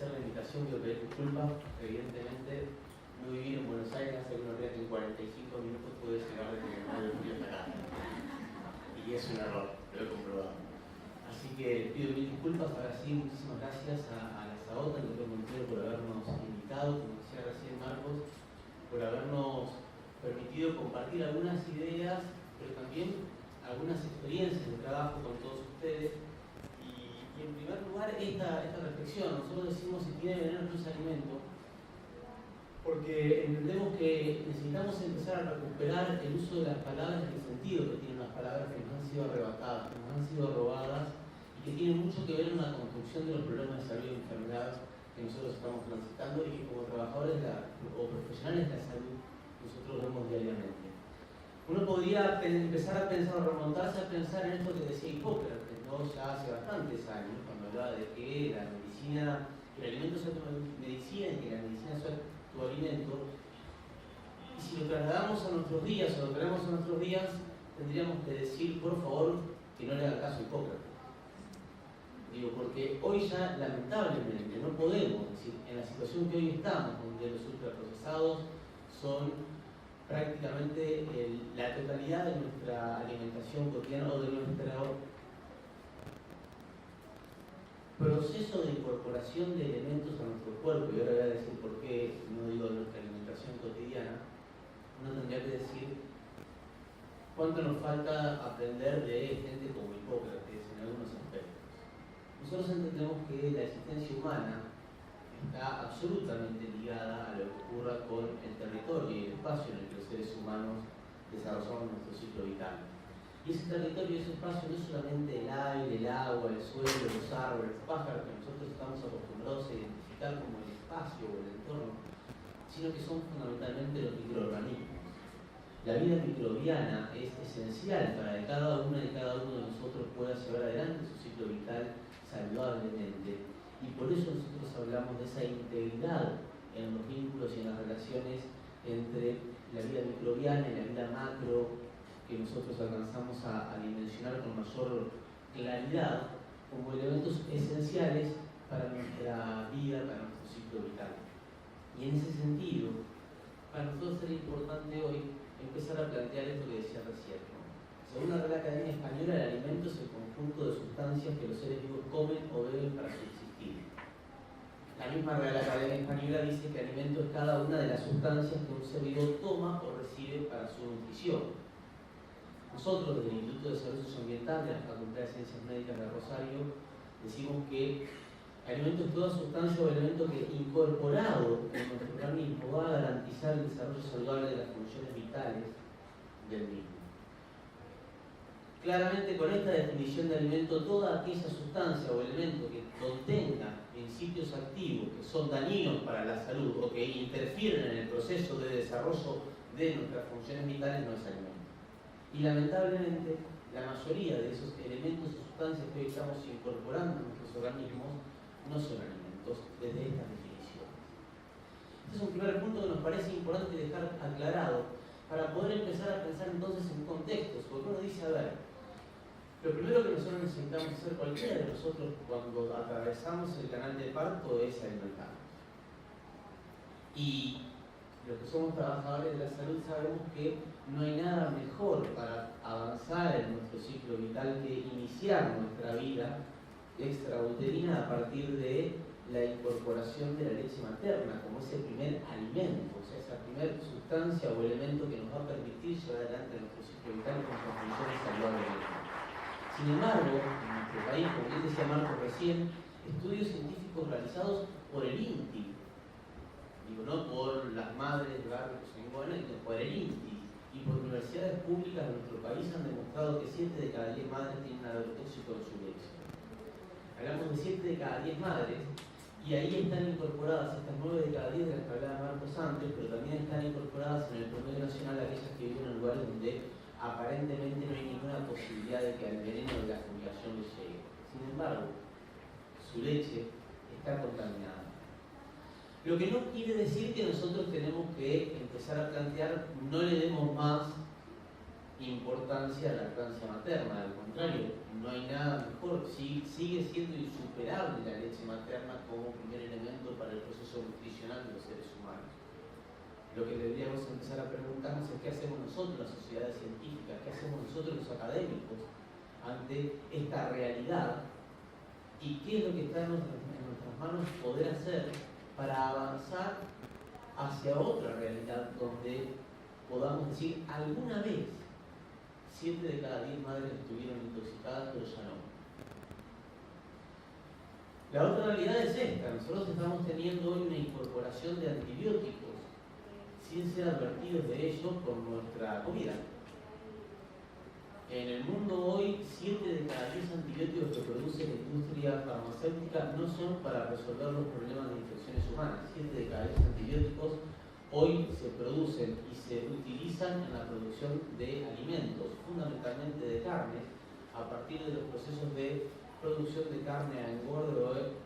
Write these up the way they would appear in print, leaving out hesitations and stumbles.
agradecer la invitación, quiero pedir disculpas, evidentemente no vivir en Buenos Aires hace unos días que en 45 minutos puede llegar desde el frío hasta acá. Y es un error, lo he comprobado. Así que pido mil disculpas, ahora sí, muchísimas gracias a la SAOT, al Dr. Montero, por habernos invitado, como decía recién Marcos, por habernos permitido compartir algunas ideas, pero también algunas experiencias de trabajo con todos ustedes. Y en primer lugar, esta reflexión. Nosotros decimos si tiene veneno no es alimento, porque entendemos que necesitamos empezar a recuperar el uso de las palabras y el sentido que tienen las palabras que nos han sido arrebatadas, que nos han sido robadas y que tienen mucho que ver en la construcción de los problemas de salud y enfermedad que nosotros estamos transitando y que como trabajadores o profesionales de la salud nosotros vemos diariamente. Uno podría empezar a pensar o remontarse a pensar en esto que decía Hipócrates, ¿no? Ya hace bastantes años, cuando hablaba de que la medicina, que el alimento sea tu medicina y que la medicina sea tu alimento. Y si lo trasladamos a nuestros días o lo traemos a nuestros días, tendríamos que decir, por favor, que no le haga caso a Hipócrates. Digo, porque hoy ya lamentablemente no podemos decir, en la situación que hoy estamos, donde los ultraprocesados son prácticamente la totalidad de nuestra alimentación cotidiana o de nuestro proceso de incorporación de elementos a nuestro cuerpo, y ahora voy a decir por qué no digo de nuestra alimentación cotidiana, uno tendría que decir cuánto nos falta aprender de gente como Hipócrates en algunos aspectos. Nosotros entendemos que la existencia humana está absolutamente ligada a lo que ocurra con el territorio y el espacio en el que los seres humanos desarrollamos nuestro ciclo vital. Y ese territorio y ese espacio no es solamente el aire, el agua, el suelo, los árboles, los pájaros que nosotros estamos acostumbrados a identificar como el espacio o el entorno, sino que son fundamentalmente los microorganismos. La vida microbiana es esencial para que cada una y cada uno de nosotros pueda llevar adelante su ciclo vital saludablemente. Y por eso nosotros hablamos de esa integridad en los vínculos y en las relaciones entre la vida microbiana y la vida macro, que nosotros alcanzamos a dimensionar con mayor claridad como elementos esenciales para nuestra vida, para nuestro ciclo vital. Y en ese sentido, para nosotros sería importante hoy empezar a plantear esto que decía recién, ¿no? Según la Real Academia Española, el alimento es el conjunto de sustancias que los seres vivos comen o beben para subsistir. La misma Real Academia Española dice que alimento es cada una de las sustancias que un ser vivo toma o recibe para su nutrición. Nosotros, desde el Instituto de Salud Socioambiental de la Facultad de Ciencias Médicas de Rosario, decimos que alimento es toda sustancia o elemento que, incorporado en nuestro organismo, va a garantizar el desarrollo saludable de las funciones vitales del mismo. Claramente, con esta definición de alimento, toda aquella sustancia o elemento que contenga principios activos que son dañinos para la salud o que interfieren en el proceso de desarrollo de nuestras funciones vitales no es alimento. Y lamentablemente, la mayoría de esos elementos o sustancias que hoy estamos incorporando en nuestros organismos no son alimentos desde estas definiciones. Este es un primer punto que nos parece importante dejar aclarado para poder empezar a pensar entonces en contextos, porque uno dice, a ver, lo primero que nosotros necesitamos hacer cualquiera de nosotros cuando atravesamos el canal de parto es alimentarnos. Y los que somos trabajadores de la salud sabemos que no hay nada mejor para avanzar en nuestro ciclo vital que iniciar nuestra vida extrauterina a partir de la incorporación de la leche materna como ese primer alimento, o sea, esa primera sustancia o elemento que nos va a permitir llevar adelante nuestro ciclo vital con sus funciones saludablemente. Sin embargo, en nuestro país, como bien decía Marcos recién, estudios científicos realizados por el INTI, digo, no por las madres de barrios en Guana, sino por el INTI y por universidades públicas de nuestro país han demostrado que 7 de cada 10 madres tienen agrotóxico en su leche. Hablamos de 7 de cada 10 madres y ahí están incorporadas estas 9 de cada 10 de las que hablaba Marcos antes, pero también están incorporadas en el promedio nacional aquellas que viven en lugares donde aparentemente no hay ninguna posibilidad de que al veneno de la fumigación les llegue. Sin embargo, su leche está contaminada. Lo que no quiere decir que nosotros tenemos que empezar a plantear no le demos más importancia a la lactancia materna. Al contrario, no hay nada mejor sigue siendo insuperable la leche materna como primer elemento para el proceso nutricional de los seres humanos. Lo que deberíamos empezar a preguntarnos es qué hacemos nosotros, las sociedades científicas, qué hacemos nosotros los académicos ante esta realidad y qué es lo que está en nuestras manos poder hacer para avanzar hacia otra realidad donde podamos decir alguna vez 7 de cada 10 madres estuvieron intoxicadas, pero ya no. La otra realidad es esta: nosotros estamos teniendo hoy una incorporación de antibióticos sin ser advertidos de ello por nuestra comida. En el mundo hoy, 7 de cada 10 antibióticos que produce la industria farmacéutica no son para resolver los problemas de infecciones humanas. 7 de cada 10 antibióticos hoy se producen y se utilizan en la producción de alimentos, fundamentalmente de carne, a partir de los procesos de producción de carne a engorde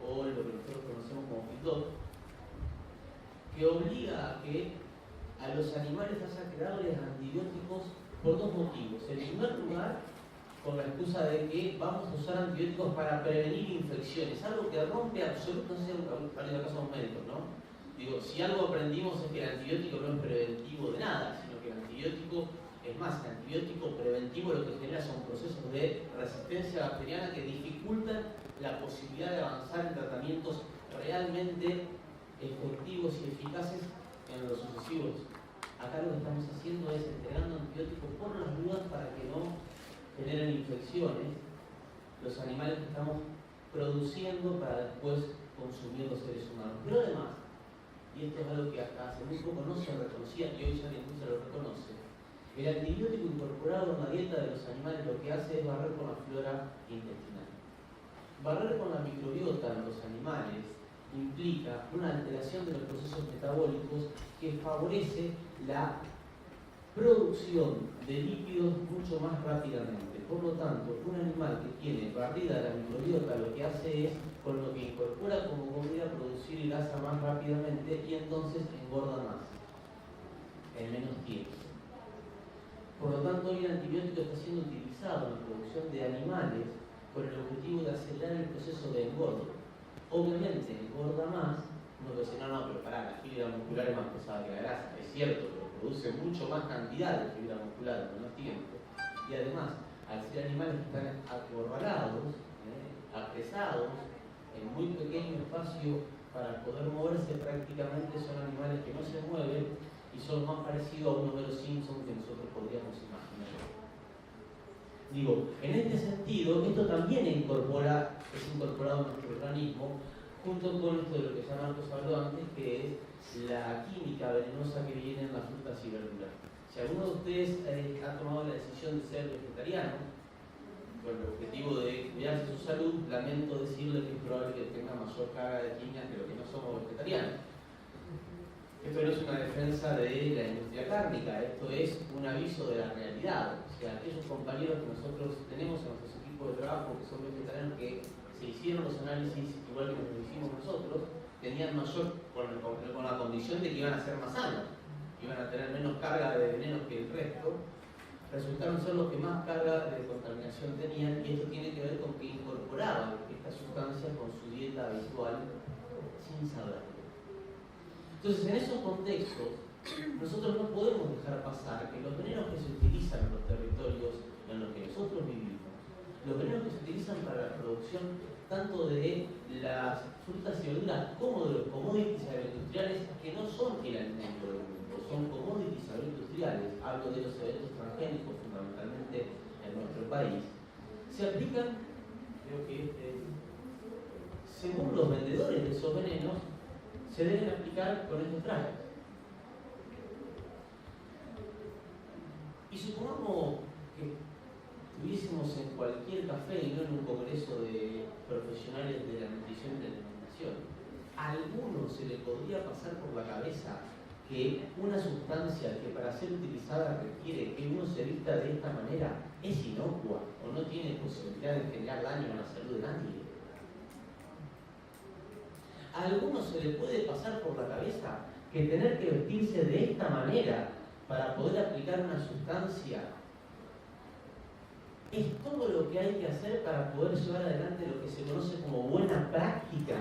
o lo que nosotros conocemos como feedlot, que obliga a que a los animales haya que darles antibióticos por 2 motivos. En primer lugar, con la excusa de que vamos a usar antibióticos para prevenir infecciones, algo que rompe absolutamente, no sé, para el caso de los médicos, ¿no? Digo, si algo aprendimos es que el antibiótico no es preventivo de nada, sino que el antibiótico, es más, el antibiótico preventivo lo que genera son procesos de resistencia bacteriana que dificultan la posibilidad de avanzar en tratamientos realmente efectivos y eficaces en los sucesivos. Acá lo que estamos haciendo es entregando antibióticos por las dudas para que no generen infecciones los animales que estamos produciendo para después consumir los seres humanos. Pero además, y esto es algo que hasta hace muy poco no se reconocía y hoy ya la industria lo reconoce, el antibiótico incorporado en la dieta de los animales lo que hace es barrer con la flora intestinal. Barrer con la microbiota en los animales implica una alteración de los procesos metabólicos que favorece la producción de lípidos mucho más rápidamente. Por lo tanto, un animal que tiene barrida la microbiota lo que hace es, con lo que incorpora como comida, producir grasa más rápidamente y entonces engorda más en menos tiempo. Por lo tanto, hoy el antibiótico está siendo utilizado en la producción de animales con el objetivo de acelerar el proceso de engordo. Obviamente engorda más, uno puede decir, no, pero pará, la fibra muscular es más pesada que la grasa. Es cierto, pero produce mucho más cantidad de fibra muscular en menos tiempo. Y además, al ser animales que están acorralados, apresados, en muy pequeño espacio para poder moverse, prácticamente son animales que no se mueven y son más parecidos a un Homero Simpson que nosotros podríamos imaginar. Digo, en este sentido, esto también es incorporado en nuestro organismo, junto con esto de lo que ya Marcos habló antes, que es la química venenosa que viene en las frutas y verduras. Si alguno de ustedes ha tomado la decisión de ser vegetariano, con el objetivo de cuidarse su salud, lamento decirle que es probable que tenga mayor carga de química que los que no somos vegetarianos. Esto no es una defensa de la industria cárnica, esto es un aviso de la realidad. O sea, aquellos compañeros que nosotros tenemos en nuestros equipos de trabajo que son vegetarianos, que se hicieron los análisis igual que los hicimos nosotros, tenían mayor, con la condición de que iban a ser más sanos, iban a tener menos carga de veneno que el resto, resultaron ser los que más carga de contaminación tenían, y esto tiene que ver con que incorporaban esta sustancia con su dieta habitual sin saberlo. Entonces, en esos contextos, nosotros no podemos dejar pasar que los venenos que se utilizan en los territorios en los que nosotros vivimos, los venenos que se utilizan para la producción tanto de las frutas y verduras como de los commodities agroindustriales, que no son el alimento del mundo, son commodities agroindustriales, hablo de los eventos transgénicos fundamentalmente en nuestro país, se aplican, creo que según los vendedores de esos venenos, se deben aplicar con estos trajes. Y supongamos que estuviésemos en cualquier café y no en un congreso de profesionales de la nutrición y de la alimentación. ¿A alguno se le podría pasar por la cabeza que una sustancia que para ser utilizada requiere que uno se vista de esta manera es inocua o no tiene posibilidad de generar daño a la salud de nadie? ¿A alguno se le puede pasar por la cabeza que tener que vestirse de esta manera para poder aplicar una sustancia es todo lo que hay que hacer para poder llevar adelante lo que se conoce como buena práctica.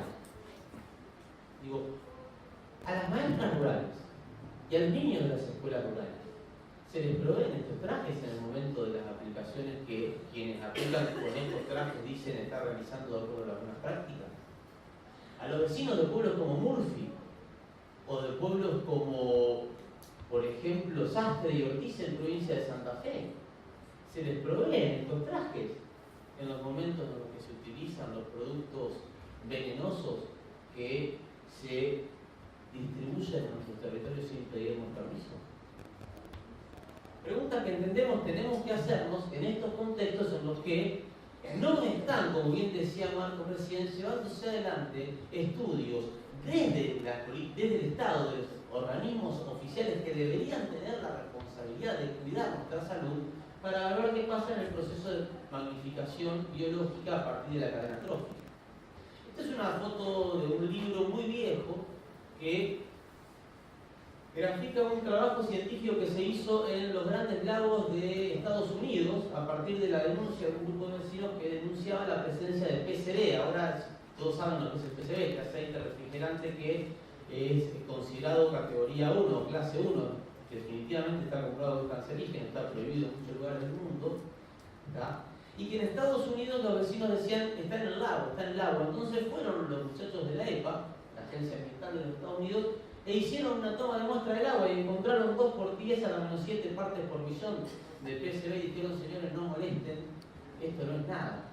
Digo, a las maestras rurales y a los niños de las escuelas rurales se les proveen estos trajes en el momento de las aplicaciones que quienes aplican con estos trajes dicen estar realizando de acuerdo a las buenas prácticas. A los vecinos de pueblos como Murphy o de pueblos como, por ejemplo, Sastre y Ortiz en provincia de Santa Fe, se les proveen estos trajes en los momentos en los que se utilizan los productos venenosos que se distribuyen en nuestros territorios sin pedirnos permiso. Preguntas que entendemos tenemos que hacernos en estos contextos en los que no están, como bien decía Marco recién, llevándose adelante estudios desde el Estado, de los organismos oficiales que deberían tener la responsabilidad de cuidar nuestra salud, para ver qué pasa en el proceso de magnificación biológica a partir de la cadena trófica. Esta es una foto de un libro muy viejo que grafica un trabajo científico que se hizo en los Grandes Lagos de Estados Unidos a partir de la denuncia de un grupo de vecinos que denunciaba la presencia de PCB. Ahora todos saben lo que es el PCB, que es aceite refrigerante que es considerado categoría 1, clase 1, que definitivamente está comprobado que es cancerígeno, está prohibido en muchos lugares del mundo, ¿está? Y que en Estados Unidos los vecinos decían, está en el lago. Entonces fueron los muchachos de la EPA, la Agencia Ambiental de los Estados Unidos, e hicieron una toma de muestra del agua y encontraron 2 por 10 a la menos 7 partes por millón de PCB y dijeron, señores, no molesten, esto no es nada.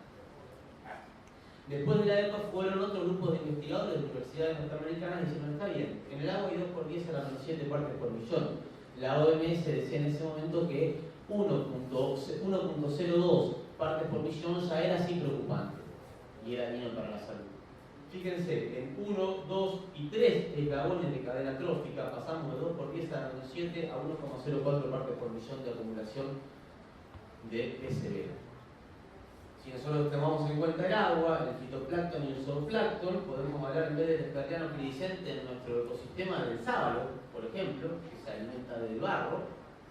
Después de la EPA fueron otros grupos de investigadores de universidades norteamericanas y dijeron, está bien, en el agua hay 2 por 10 a la menos 7 partes por millón. La OMS decía en ese momento que 1.02 partes por millón ya era así preocupante y era dañino para la salud. Fíjense, en 1, 2 y 3 eslabones de cadena trófica pasamos de 2 por 10 a la menos 7 a 1,04 partes por millón de acumulación de PCB. Si nosotros tomamos en cuenta el agua, el fitoplancton y el zooplancton, podemos hablar en vez del esclariano iridiscente en nuestro ecosistema del sábalo, por ejemplo, que se alimenta del barro,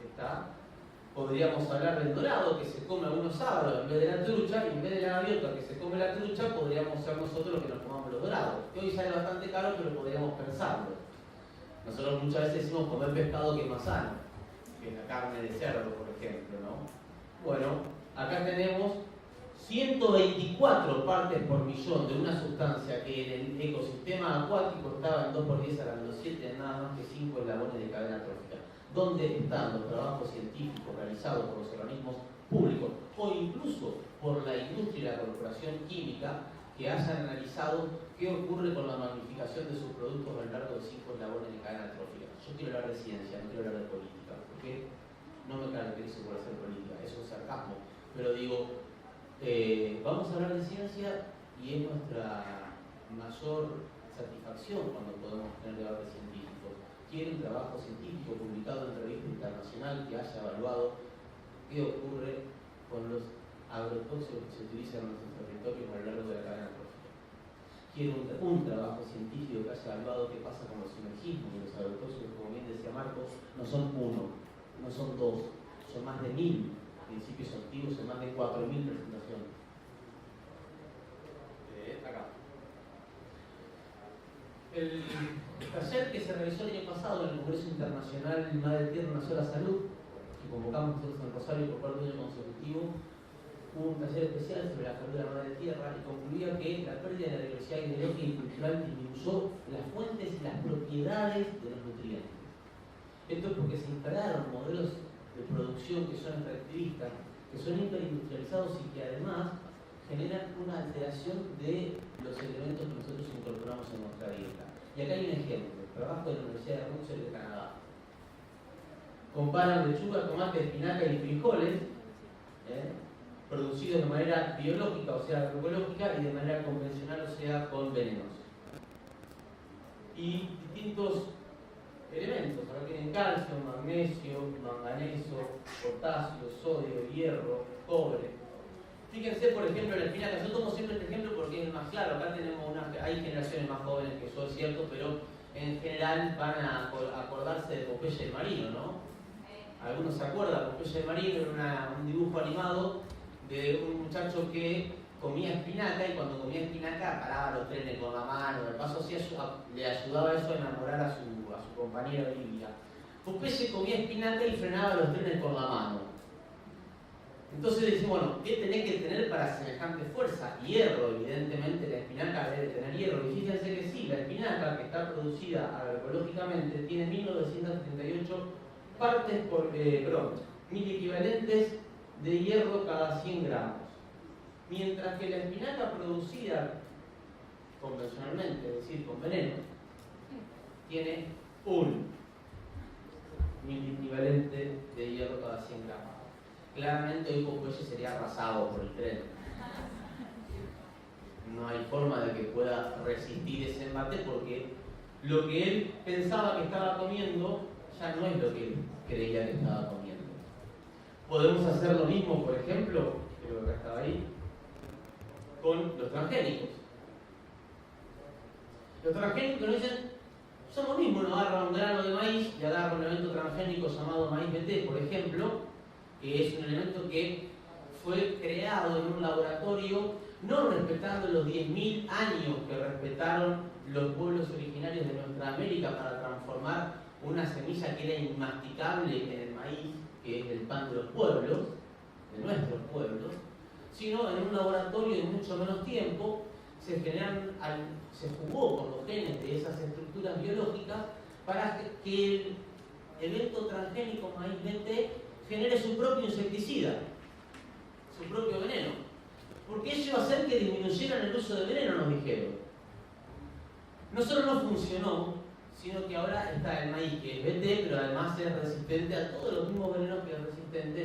¿está? Podríamos hablar del dorado, que se come algunos sábalos en vez de la trucha, y en vez de la gaviota que se come la trucha, podríamos ser nosotros los que nos comamos los dorados, que hoy sale bastante caro, pero podríamos pensarlo. Nosotros muchas veces decimos comer pescado que es más sano, que es la carne de cerdo, por ejemplo, ¿no? Bueno, acá tenemos 124 partes por millón de una sustancia que en el ecosistema acuático estaba en 2 por 10 a la menos 7, nada más que 5 eslabones de cadena trófica. ¿Dónde están los trabajos científicos realizados por los organismos públicos o incluso por la industria y la corporación química que hayan analizado qué ocurre con la magnificación de sus productos a lo largo de 5 eslabones de cadena trófica? Yo quiero hablar de ciencia, no quiero hablar de política, porque no me caracterizo por hacer política, eso es sarcasmo, pero digo, vamos a hablar de ciencia y es nuestra mayor satisfacción cuando podemos tener debates científicos. Quiere un trabajo científico publicado en revista internacional que haya evaluado qué ocurre con los agrotóxicos que se utilizan en nuestros territorios a lo largo de la cadena trófica. Quiere un trabajo científico que haya evaluado qué pasa con los sinergismos y los agrotóxicos, como bien decía Marcos, no son 1, no son 2, son más de 1000 principios activos en más de 4.000 presentaciones. Acá. El taller que se realizó el año pasado en el Congreso Internacional Madre Tierra, una sola salud, que convocamos nosotros en Rosario por cuarto año consecutivo, hubo un taller especial sobre la salud de la Madre Tierra y concluía que la pérdida de la diversidad ideológica y cultural disminuyó las fuentes y las propiedades de los nutrientes. Esto es porque se instalaron modelos de producción que son extractivistas, que son hiperindustrializados y que además generan una alteración de los elementos que nosotros incorporamos en nuestra dieta. Y acá hay un ejemplo, el trabajo de la Universidad de Russell de Canadá. Comparan lechuga, tomate, espinaca y frijoles, producidos de manera biológica, o sea, agroecológica, y de manera convencional, o sea, con venenos. Y distintos elementos, acá tienen calcio, magnesio, manganeso, potasio, sodio, hierro, cobre. Fíjense, por ejemplo, en la espinaca. Yo tomo siempre este ejemplo porque es más claro. Acá tenemos hay generaciones más jóvenes que yo, es cierto, pero en general van a acordarse de Popeye el Marino, ¿no? Algunos se acuerdan, Popeye el Marino era un dibujo animado de un muchacho que comía espinaca y cuando comía espinaca paraba los trenes con la mano, de paso le ayudaba eso a enamorar a su compañera Olivia. Popeye comía espinaca y frenaba los trenes con la mano. Entonces decimos, bueno, ¿qué tenés que tener para semejante fuerza? Hierro, evidentemente la espinaca debe tener hierro. Y fíjense que sí, la espinaca que está producida agroecológicamente tiene 1938 mil equivalentes de hierro cada 100 gramos. Mientras que la espinaca producida convencionalmente, es decir, con veneno, tiene 1 equivalente de hierro cada 100 gramos. Claramente hoy Popeye sería arrasado por el tren. No hay forma de que pueda resistir ese embate porque lo que él pensaba que estaba comiendo ya no es lo que él creía que estaba comiendo. Podemos hacer lo mismo, por ejemplo, creo que acá estaba ahí, con los transgénicos. Los transgénicos nos dicen, son lo mismo, uno agarra un grano de maíz y agarra un elemento transgénico llamado maíz BT, por ejemplo, que es un elemento que fue creado en un laboratorio no respetando los 10.000 años que respetaron los pueblos originarios de nuestra América para transformar una semilla que era inmasticable en el maíz, que es el pan de los pueblos, de nuestros pueblos, sino en un laboratorio de mucho menos tiempo se jugó con los genes de esas estructuras biológicas para que el evento transgénico maíz BT genere su propio insecticida, su propio veneno. Porque eso iba a hacer que disminuyeran el uso de veneno, nos dijeron. No solo no funcionó, sino que ahora está el maíz que es BT, pero además es resistente a todos los mismos venenos que es resistente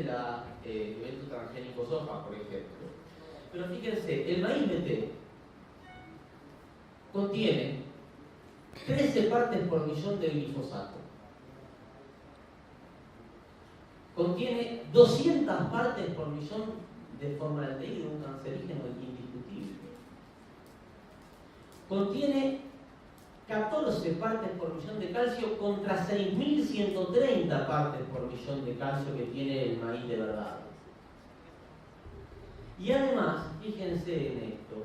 el evento transgénico soja, por ejemplo. Pero fíjense, el maíz BT contiene 13 partes por millón de glifosato. Contiene 200 partes por millón de formaldehído, un cancerígeno indiscutible. Contiene 14 partes por millón de calcio contra 6.130 partes por millón de calcio que tiene el maíz de verdad. Y además, fíjense en esto,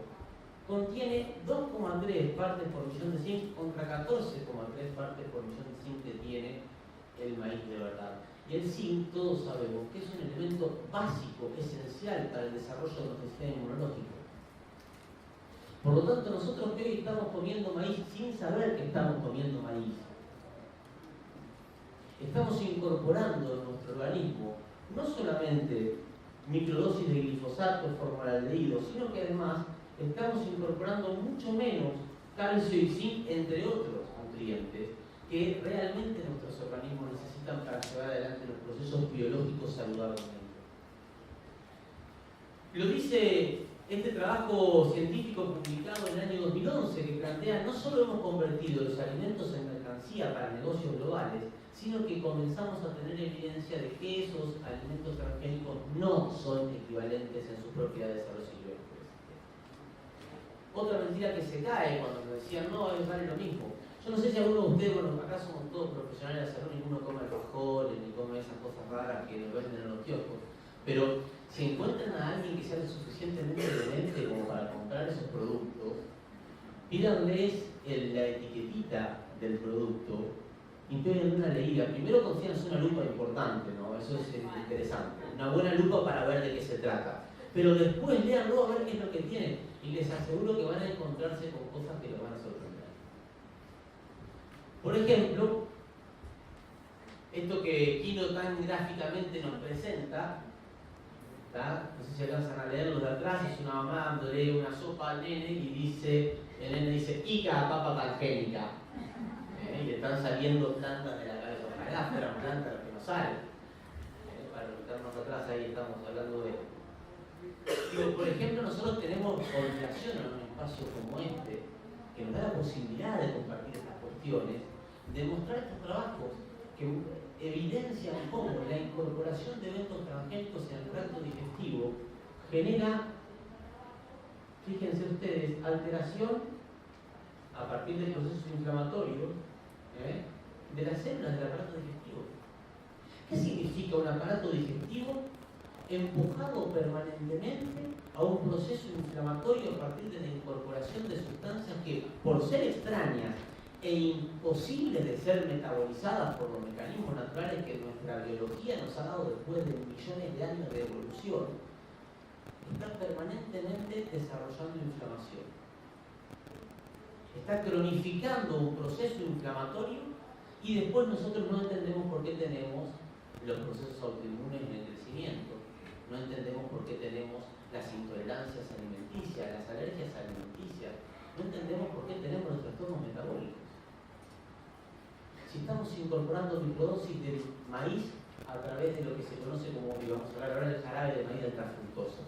contiene 2,3 partes por millón de zinc contra 14,3 partes por millón de zinc que tiene el maíz de verdad. Y el zinc, todos sabemos que es un elemento básico, esencial para el desarrollo de nuestro sistema inmunológico. Por lo tanto, nosotros que hoy estamos comiendo maíz sin saber que estamos comiendo maíz, estamos incorporando en nuestro organismo no solamente microdosis de glifosato, formaldehído, sino que además estamos incorporando mucho menos calcio y zinc, entre otros nutrientes, que realmente nuestros organismos necesitan para llevar adelante los procesos biológicos saludablemente. Lo dice este trabajo científico publicado en el año 2011 que plantea no solo hemos convertido los alimentos en mercancía para negocios globales, sino que comenzamos a tener evidencia de que esos alimentos transgénicos no son equivalentes en sus propiedades a los silvestres. Otra mentira que se cae cuando nos decían no, vale lo mismo. Yo no sé si alguno de ustedes, bueno, acá somos todos profesionales de salud, ninguno come alfajores, ni come esas cosas raras que nos venden en los kioscos, pero si encuentran a alguien que sea lo suficientemente demente como para comprar esos productos, pídanles la etiquetita del producto y peguen una leída. Primero consíganse una lupa importante, ¿no? Eso es interesante. Una buena lupa para ver de qué se trata. Pero después léanlo a ver qué es lo que tiene. Y les aseguro que van a encontrarse con cosas que los van a sorprender. Por ejemplo, esto que Kino tan gráficamente nos presenta, ¿tá? No sé si alcanzan a leerlo de atrás, es una mamá dándole una sopa al nene y dice, el nene dice, Ica, papa transgénica. Y le están saliendo plantas de la cabeza. Ojalá fueran plantas que no salen. Para meternos atrás, ahí estamos hablando de... Digo, por ejemplo, nosotros tenemos obligación en un espacio como este, que nos da la posibilidad de compartir estas cuestiones, de mostrar estos trabajos que evidencian cómo la incorporación de eventos transgénicos en el tracto digestivo genera, fíjense ustedes, alteración a partir del proceso inflamatorio de las células del aparato digestivo. ¿Qué significa un aparato digestivo empujado permanentemente a un proceso inflamatorio a partir de la incorporación de sustancias que, por ser extrañas e imposibles de ser metabolizadas por los mecanismos naturales que nuestra biología nos ha dado después de millones de años de evolución, está permanentemente desarrollando inflamación. Está cronificando un proceso inflamatorio y después nosotros no entendemos por qué tenemos los procesos autoinmunes en el crecimiento, no entendemos por qué tenemos las intolerancias alimenticias, las alergias alimenticias, no entendemos por qué tenemos los trastornos metabólicos. Si estamos incorporando microdosis de maíz a través de lo que se conoce como, vamos a hablar ahora del jarabe de maíz de alta fructosa,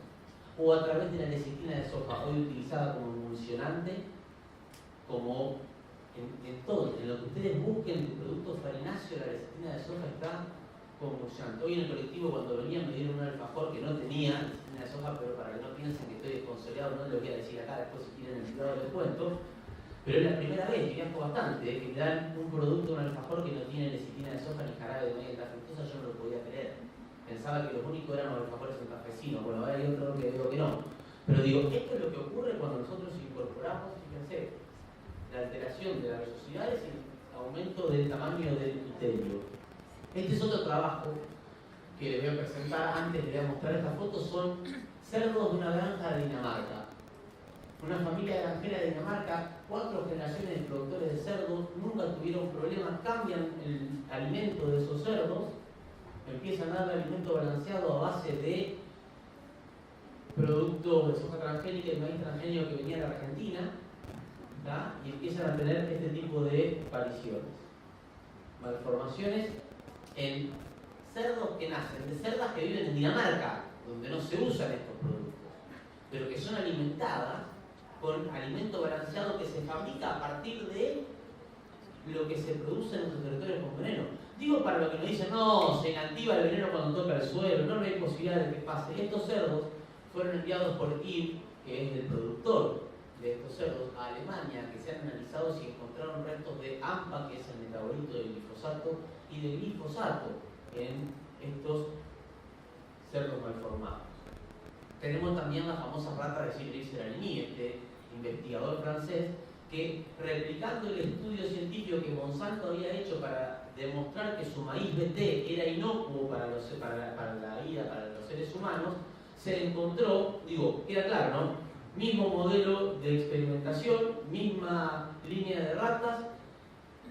o a través de la lecitina de soja, hoy utilizada como emulsionante, como en todo, en lo que ustedes busquen de productos farináceos, la lecitina de soja está como emulsionante. Hoy en el colectivo, cuando venían, me dieron un alfajor que no tenía lecitina de soja, pero para que no piensen que estoy desconsolado, no les voy a decir acá, después si quieren el privado les cuento. Pero es la primera vez, y viajo bastante, que me dan un producto, un alfajor que no tiene lecitina de soja ni jarabe de maíz de alta fructosa, yo no lo podía creer. Pensaba que los únicos eran los alfajores santafesinos. Bueno, ahora hay otro que digo que no. Pero digo, esto es lo que ocurre cuando nosotros incorporamos, fíjense, la alteración de las velocidades y el aumento del tamaño del epitelio. Este es otro trabajo que les voy a presentar. Antes les voy a mostrar estas fotos. Son cerdos de una granja de Dinamarca. Una familia granjera de Dinamarca, 4 generaciones de productores de cerdos, nunca tuvieron problemas, cambian el alimento de esos cerdos, empiezan a darle alimento balanceado a base de productos de soja transgénica y maíz transgénico que venían de Argentina, ¿tá? Y empiezan a tener este tipo de apariciones, malformaciones en cerdos que nacen de cerdas que viven en Dinamarca, donde no se usan estos productos, pero que son alimentadas con alimento balanceado que se fabrica a partir de lo que se produce en nuestros territorios con veneno. Digo para lo que nos dicen, no, se inactiva el veneno cuando toca el suelo, no hay posibilidad de que pase. Estos cerdos fueron enviados por IB, que es el productor de estos cerdos, a Alemania, que se han analizado y encontraron restos de AMPA, que es el metabolito del glifosato, y de glifosato en estos cerdos malformados. Tenemos también la famosa rata de Gilles Seralini, este investigador francés, que replicando el estudio científico que Monsanto había hecho para demostrar que su maíz BT era inocuo para la vida, para los seres humanos, se encontró, digo, queda claro, ¿no? Mismo modelo de experimentación, misma línea de ratas,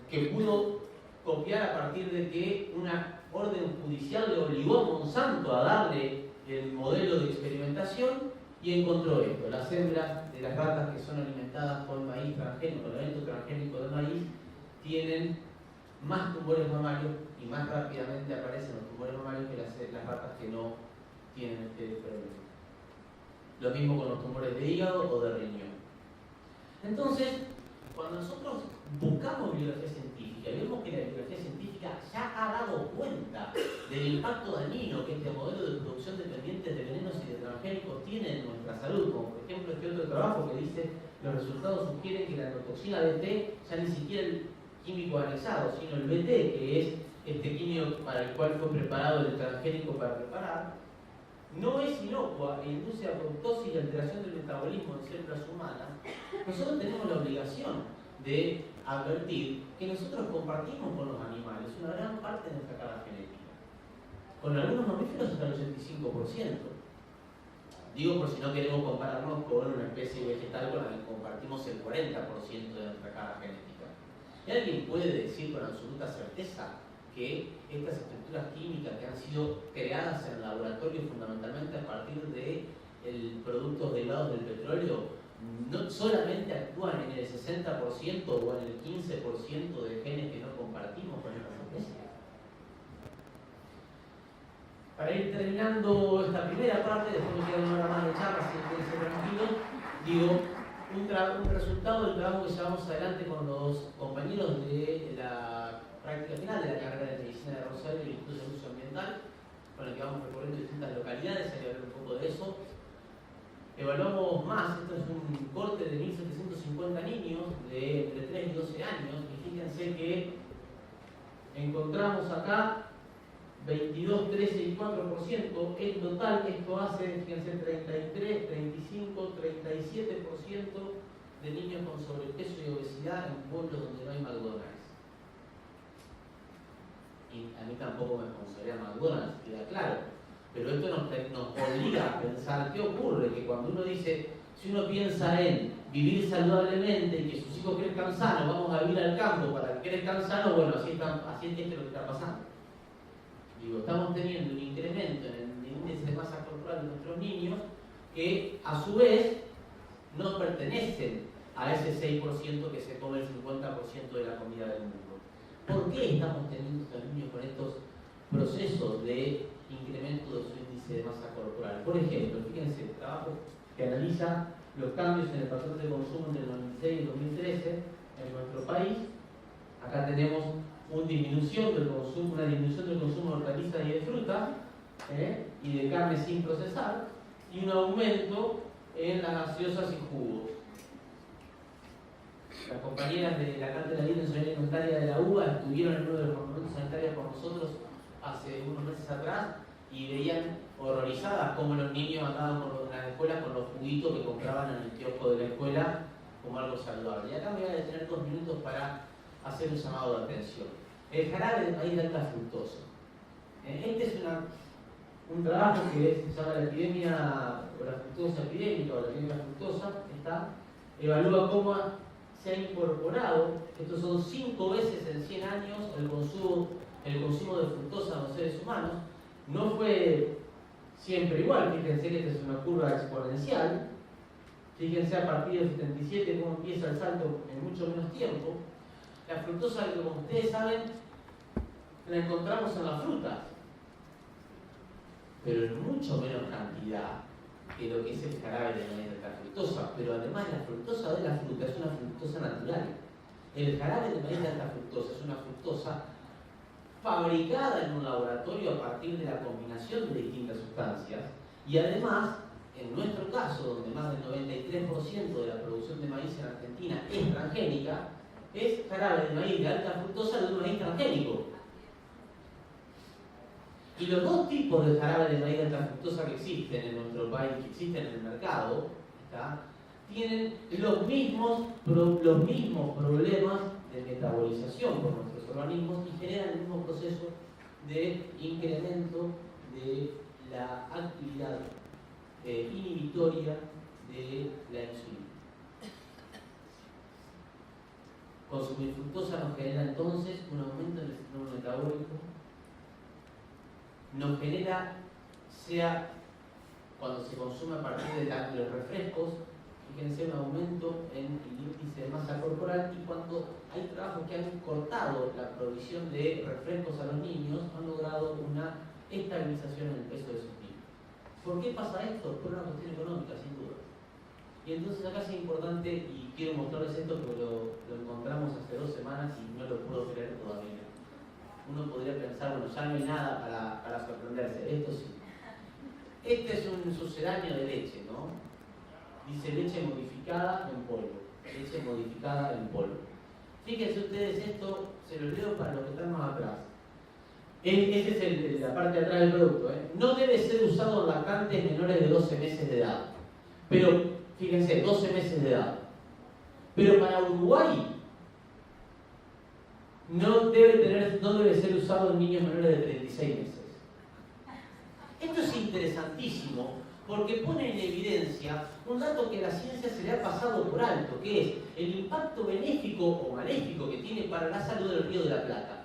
que pudo copiar a partir de que una orden judicial le obligó a Monsanto a darle el modelo de experimentación y encontró esto: las hembras de las ratas que son alimentadas con maíz transgénico, con elemento transgénico de maíz, tienen más tumores mamarios y más rápidamente aparecen los tumores mamarios que las ratas que no tienen este problema. Lo mismo con los tumores de hígado o de riñón. Entonces, cuando nosotros buscamos biología científica y vemos que la biología científica ya ha dado cuenta del impacto dañino que este modelo de producción dependiente de venenos y de transgénicos tiene en nuestra salud, como por ejemplo este otro trabajo que dice los resultados sugieren que la endotoxina BT ya ni siquiera el químico anexado, sino el BT, que es este químico para el cual fue preparado el transgénico para preparar, no es inocua e induce a apoptosis y alteración del metabolismo en células humanas. Nosotros tenemos la obligación de advertir que nosotros compartimos con los animales una gran parte de nuestra carga genética, con algunos mamíferos hasta el 85%. Digo por si no queremos compararnos con una especie vegetal con la que compartimos el 40% de nuestra carga genética. ¿Y alguien puede decir con absoluta certeza que estas estructuras químicas que han sido creadas en laboratorio fundamentalmente a partir de productos derivados del petróleo no solamente actúan en el 60% o en el 15% de genes que no compartimos con otras especies? Para ir terminando esta primera parte, después me queda una hora más de charla, si pueden ser tranquilos, digo, un resultado del trabajo que llevamos adelante con los compañeros de la práctica final de la carrera de medicina de Rosario y el Instituto de Salud Ambiental, con el que vamos recorriendo distintas localidades, hay que hablar un poco de eso. Evaluamos más, esto es un corte de 1.750 niños de entre 3 y 12 años, y fíjense que encontramos acá 22, 13 y 4%. En total esto hace, fíjense, 33, 35, 37% de niños con sobrepeso y obesidad en pueblos donde no hay McDonald's. Y a mí tampoco me sponsorea McDonald's, queda claro. Pero esto nos obliga a pensar qué ocurre, que cuando uno dice, si uno piensa en vivir saludablemente y que sus hijos crezcan sanos, vamos a vivir al campo para que crezcan sanos, bueno, así es lo que está pasando. Digo, estamos teniendo un incremento en el índice de masa corporal de nuestros niños que a su vez no pertenecen a ese 6% que se come el 50% de la comida del mundo. ¿Por qué estamos teniendo estos niños con estos procesos de incremento de su índice de masa corporal? Por ejemplo, fíjense, el trabajo que analiza los cambios en el patrón de consumo entre el 2006 y el 2013 en nuestro país. Acá tenemos una disminución del consumo de hortalizas y de fruta y de carne sin procesar, y un aumento en las gaseosas y jugos. Las compañeras de la Cátedra de Ingeniería Alimentaria de la UBA estuvieron en uno de los campamentos sanitarios con nosotros hace unos meses atrás y veían horrorizadas cómo los niños andaban en las escuelas con los juguitos que compraban en el kiosco de la escuela como algo saludable. Y acá me voy a detener 2 minutos para hacer un llamado de atención. El jarabe de maíz de alta fructosa. Este es un trabajo que se llama la epidemia o la fructosa epidémica o la epidemia fructosa. Evalúa cómo se ha incorporado, estos son 5 veces en 100 años el consumo de fructosa en los seres humanos. No fue siempre igual, fíjense que esta es una curva exponencial. Fíjense a partir del 77 cómo empieza el salto en mucho menos tiempo. La fructosa, que como ustedes saben, la encontramos en las frutas, pero en mucho menos cantidad que lo que es el jarabe de maíz de alta fructosa. Pero además la fructosa de la fruta es una fructosa natural. El jarabe de maíz de alta fructosa es una fructosa fabricada en un laboratorio a partir de la combinación de distintas sustancias, y además, en nuestro caso, donde más del 93% de la producción de maíz en Argentina es transgénica, es jarabe de maíz de alta fructosa de un maíz transgénico. Y los 2 tipos de jarabe de maíz de alta fructosa que existen en nuestro país, que existen en el mercado, tienen los mismos problemas de metabolización por nuestros organismos y generan el mismo proceso de incremento de la actividad inhibitoria de la insulina. Consumir fructosa nos genera entonces un aumento en el síndrome metabólico, nos genera, sea cuando se consume a partir de los refrescos, fíjense, un aumento en el índice de masa corporal, y cuando hay trabajos que han cortado la provisión de refrescos a los niños, han logrado una estabilización en el peso de sus niños. ¿Por qué pasa esto? Por una cuestión económica, sin duda. Y entonces acá es importante, y quiero mostrarles esto porque lo encontramos hace 2 semanas y no lo puedo creer todavía. Uno podría pensar, bueno, ya no hay nada para sorprenderse, esto sí. Este es un sucedáneo de leche, ¿no? Dice leche modificada en polvo. Leche modificada en polvo. Fíjense ustedes esto, se los leo para los que están más atrás. Esta es la parte de atrás del producto. No debe ser usado en lactantes menores de 12 meses de edad. Pero, fíjense, 12 meses de edad. Pero para Uruguay no debe ser usado en niños menores de 36 meses. Esto es interesantísimo porque pone en evidencia un dato que a la ciencia se le ha pasado por alto, que es el impacto benéfico o maléfico que tiene para la salud del Río de la Plata.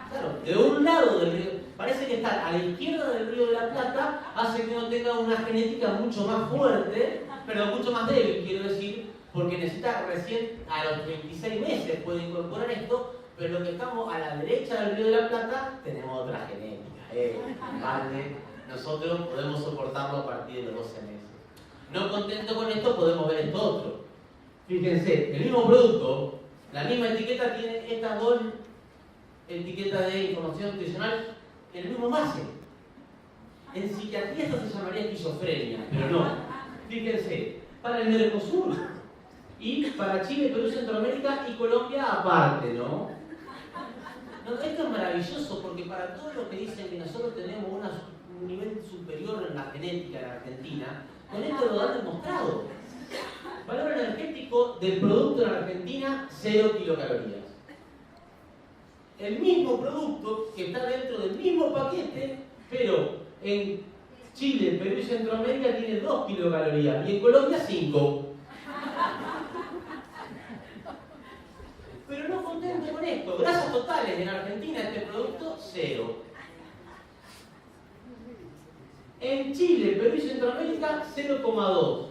Claro, de un lado del río, parece que estar a la izquierda del Río de la Plata hace que uno tenga una genética mucho más fuerte, pero mucho más débil, quiero decir, porque necesita recién a los 26 meses puede incorporar esto, pero los que estamos a la derecha del Río de la Plata tenemos otra genética. Vale, nosotros podemos soportarlo a partir de los 12 meses. No contento con esto, podemos ver esto otro. Fíjense, el mismo producto, la misma etiqueta, tiene estas 2 etiquetas de información nutricional en el mismo envase. En psiquiatría esto se llamaría esquizofrenia, pero no. Fíjense, para el Mercosur y para Chile, Perú, Centroamérica y Colombia aparte, ¿no? No, esto es maravilloso porque para todos los que dicen que nosotros tenemos un nivel superior en la genética en Argentina, con esto lo han demostrado. Valor energético del producto en Argentina, 0 kilocalorías. El mismo producto que está dentro del mismo paquete, pero en Chile, Perú y Centroamérica tiene 2 kilocalorías y en Colombia 5. Pero no contento con esto, grasas totales en Argentina este producto 0. En Chile, Perú y Centroamérica 0,2.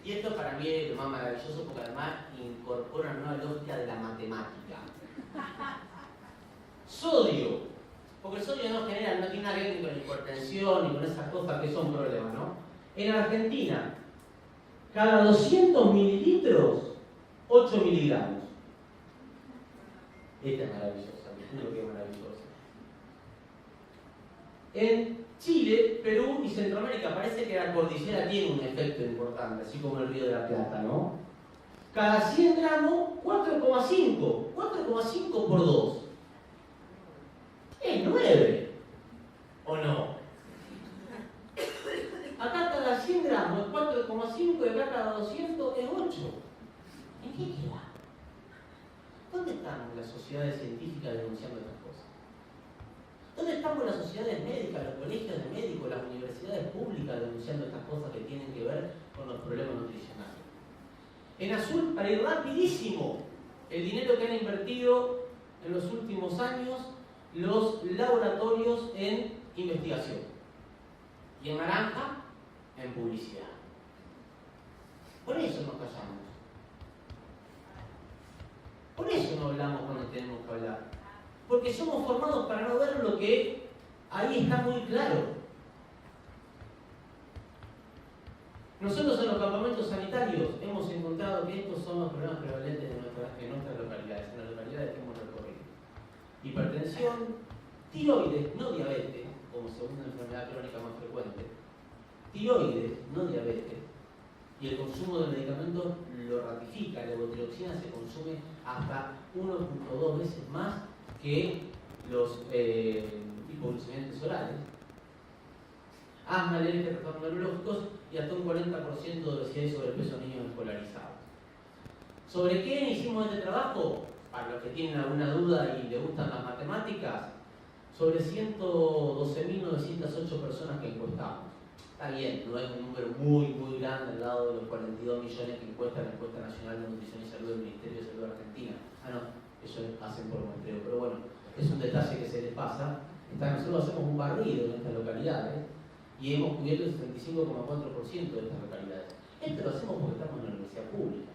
Y esto para mí es lo más maravilloso porque además incorpora una nueva lógica de la matemática. Sodio, porque el sodio no tiene nada que ver ni con hipertensión ni con esas cosas que son problemas, ¿no? En Argentina, cada 200 mililitros, 8 miligramos. Esta es maravillosa, me juro que es maravillosa. En Chile, Perú y Centroamérica parece que la cordillera tiene un efecto importante, así como el Río de la Plata, ¿no? Cada 100 gramos, 4,5. 4,5 por 2. Es 9. ¿O no? Acá cada 100 gramos es 4,5 y acá cada 200 es 8. ¿En qué queda? ¿Dónde están las sociedades científicas denunciando estas cosas? ¿Dónde estamos las sociedades médicas, los colegios de médicos, las universidades públicas denunciando estas cosas que tienen que ver con los problemas nutricionales? En azul, para ir rapidísimo, el dinero que han invertido en los últimos años los laboratorios en investigación. Y en naranja, en publicidad. Por eso nos callamos. Por eso no hablamos cuando tenemos que hablar. Porque somos formados para no ver lo que ahí está muy claro. Nosotros en los campamentos sanitarios hemos encontrado que estos son los problemas prevalentes en nuestras localidades, en las localidades que hemos recorrido. Hipertensión, tiroides, no diabetes, como segunda enfermedad crónica más frecuente. Tiroides, no diabetes. Y el consumo de medicamentos lo ratifica. La levotiroxina se consume hasta 1.2 veces más que los hipoglucemiantes orales. Asma, alergia, trastornos neurológicos y hasta un 40% de obesidad y sobrepeso en niños escolarizados. ¿Sobre qué hicimos este trabajo? Para los que tienen alguna duda y les gustan las matemáticas, sobre 112.908 personas que encuestamos. Está bien, no es un número muy grande al lado de los 42 millones que encuesta la Encuesta Nacional de Nutrición y Salud del Ministerio de Salud de Argentina. No, eso hacen por muestreo, pero bueno, es un detalle que se les pasa. Nosotros hacemos un barrido en estas localidades y hemos cubierto el 75,4% de estas localidades. Esto lo hacemos porque estamos en la universidad pública,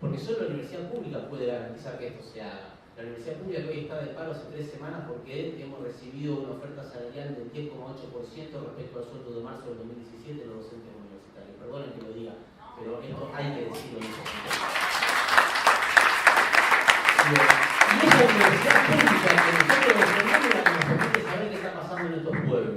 porque solo la universidad pública puede garantizar que esto se haga. La universidad pública hoy está de paro hace 3 semanas porque hemos recibido una oferta salarial del 10,8% respecto al sueldo de marzo del 2017 de los docentes universitarios. Perdonen que lo diga, pero esto hay que decirlo en este momento. Y esa universidad pública que nosotros defendemos es la que nos permite saber qué está pasando en estos pueblos.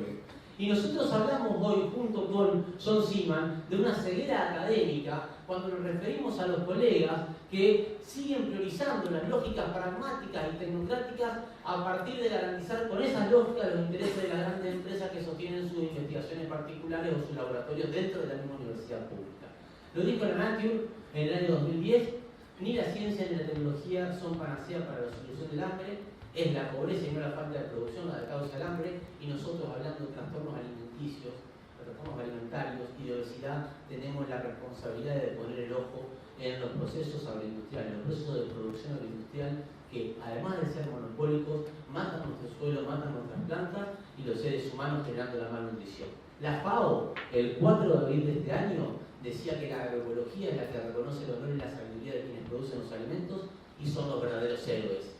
Y nosotros hablamos hoy, junto con John Seaman, de una ceguera académica cuando nos referimos a los colegas que siguen priorizando las lógicas pragmáticas y tecnocráticas a partir de garantizar con esas lógicas los intereses de las grandes empresas que sostienen sus investigaciones particulares o sus laboratorios dentro de la misma universidad pública. Lo dijo Ernanke en el año 2010, ni la ciencia ni la tecnología son panacea para la solución del hambre, es la pobreza y no la falta de producción la que causa el hambre, y nosotros hablando de trastornos alimenticios, de trastornos alimentarios y de obesidad, tenemos la responsabilidad de poner el ojo en los procesos agroindustriales, en los procesos de producción agroindustrial que, además de ser monopólicos, matan nuestro suelo, matan nuestras plantas y los seres humanos generando la malnutrición. La FAO, el 4 de abril de este año, decía que la agroecología es la que reconoce el honor y la sabiduría de quienes producen los alimentos y son los verdaderos héroes.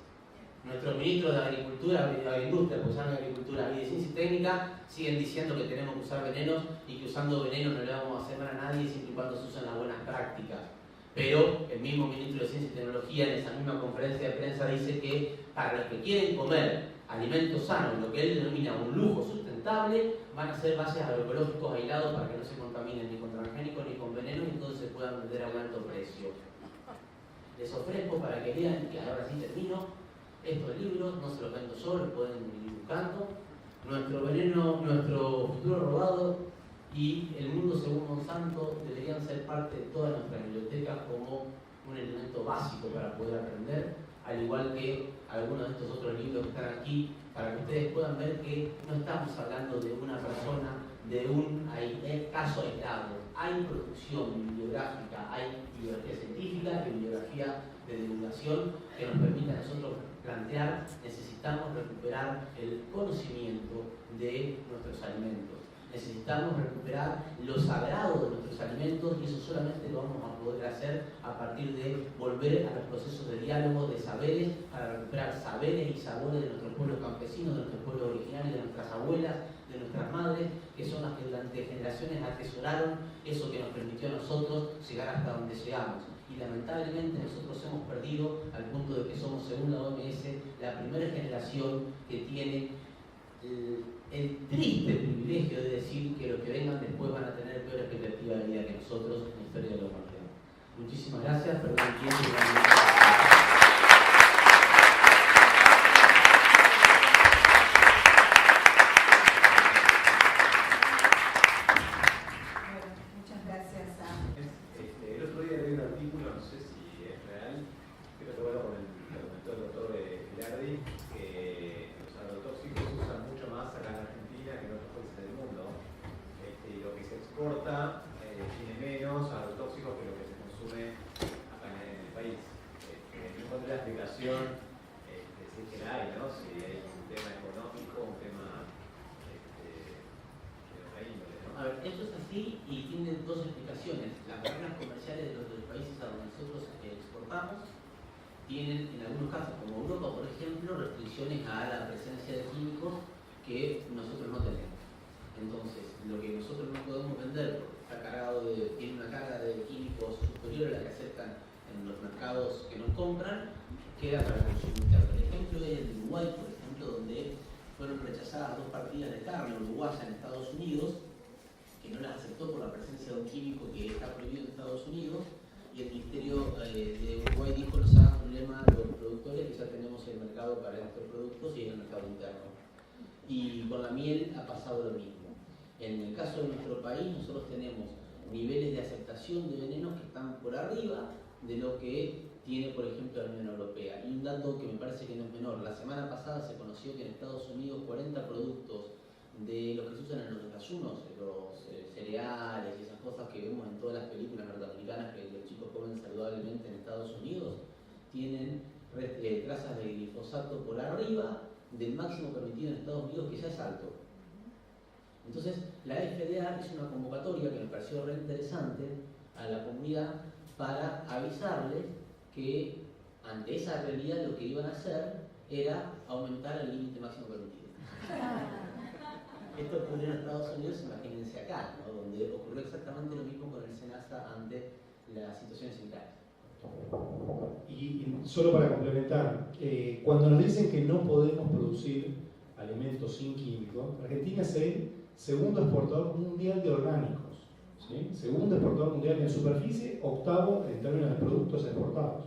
Nuestros ministros de Agricultura, de Agroindustria, pues usan Agricultura y de Ciencia y Técnica, siguen diciendo que tenemos que usar venenos y que usando venenos no le vamos a hacer mal a nadie siempre y cuando se usan las buenas prácticas. Pero el mismo ministro de Ciencia y Tecnología en esa misma conferencia de prensa dice que para los que quieren comer alimentos sanos, lo que él denomina un lujo sustentable, van a ser bases agroecológicos aislados para que no se contaminen ni con transgénicos ni con venenos y entonces se puedan vender a un alto precio. Les ofrezco para que lean, que ahora sí termino, estos libros, no se los vendo yo, los pueden ir buscando. Nuestro veneno, nuestro futuro robado y El mundo según Monsanto deberían ser parte de todas nuestras bibliotecas como un elemento básico para poder aprender, al igual que algunos de estos otros libros que están aquí, para que ustedes puedan ver que no estamos hablando de una persona, de un caso aislado. Hay producción bibliográfica, hay bibliografía científica y bibliografía de divulgación que nos permite a nosotros plantear, necesitamos recuperar el conocimiento de nuestros alimentos. Necesitamos recuperar lo sagrado de nuestros alimentos y eso solamente lo vamos a poder hacer a partir de volver a los procesos de diálogo de saberes para recuperar saberes y sabores de nuestros pueblos campesinos, de nuestros pueblos originarios, de nuestras abuelas, de nuestras madres, que son las que durante generaciones atesoraron eso que nos permitió a nosotros llegar hasta donde llegamos. Y lamentablemente nosotros hemos perdido al punto de que somos, según la OMS, la primera generación que tiene el triste privilegio de decir que los que vengan después van a tener peor expectativa de vida que nosotros en la historia de la humanidad. Muchísimas gracias, perdón el tiempo y muchas gracias a... El otro día leí un artículo, no sé si es real, creo que bueno, con lo comentó el doctor Gilardi, que los agrotóxicos se usan mucho más acá en Argentina que en otros países del mundo. Y lo que se exporta tiene menos agrotóxicos que lo que se consume acá en el país. No encontré la explicación, si es que la hay, ¿no? Si hay un tema económico, un tema de otra índole, ¿no? a ver, esto es así y tiene dos explicaciones. Las barreras comerciales de los países a donde nosotros exportamos tienen, en algunos casos, como Europa, por ejemplo, restricciones a la presencia de químicos que nosotros no tenemos. Entonces, lo que nosotros no podemos vender porque está tiene una carga de químicos superior a la que aceptan en los mercados que nos compran, queda para el consumo interno. El ejemplo es el de Uruguay, por ejemplo, donde fueron rechazadas 2 partidas de carne uruguaya en Estados Unidos, que no las aceptó por la presencia de un químico que está prohibido en Estados Unidos, y el Ministerio de Uruguay dijo: no se hagan problema a los productores, que ya tenemos el mercado para estos productos y el mercado interno. Y con la miel ha pasado lo mismo. En el caso de nuestro país, nosotros tenemos niveles de aceptación de venenos que están por arriba de lo que tiene, por ejemplo, la Unión Europea. Y un dato que me parece que no es menor: la semana pasada se conoció que en Estados Unidos 40 productos de los que se usan en los desayunos, los cereales y esas cosas que vemos en todas las películas norteamericanas que los chicos comen saludablemente en Estados Unidos, tienen trazas de glifosato por arriba del máximo permitido en Estados Unidos, que ya es alto. Entonces, la FDA hizo una convocatoria que me pareció re interesante a la comunidad para avisarles que ante esa realidad lo que iban a hacer era aumentar el límite máximo permitido. Esto ocurrió en Estados Unidos, imagínense acá, ¿no? Donde ocurrió exactamente lo mismo con el SENASA ante las situaciones sanitarias. Y solo para complementar, cuando nos dicen que no podemos producir alimentos sin químicos, Argentina es el segundo exportador mundial de orgánicos, ¿sí? Segundo exportador mundial en superficie, octavo en términos de productos exportados.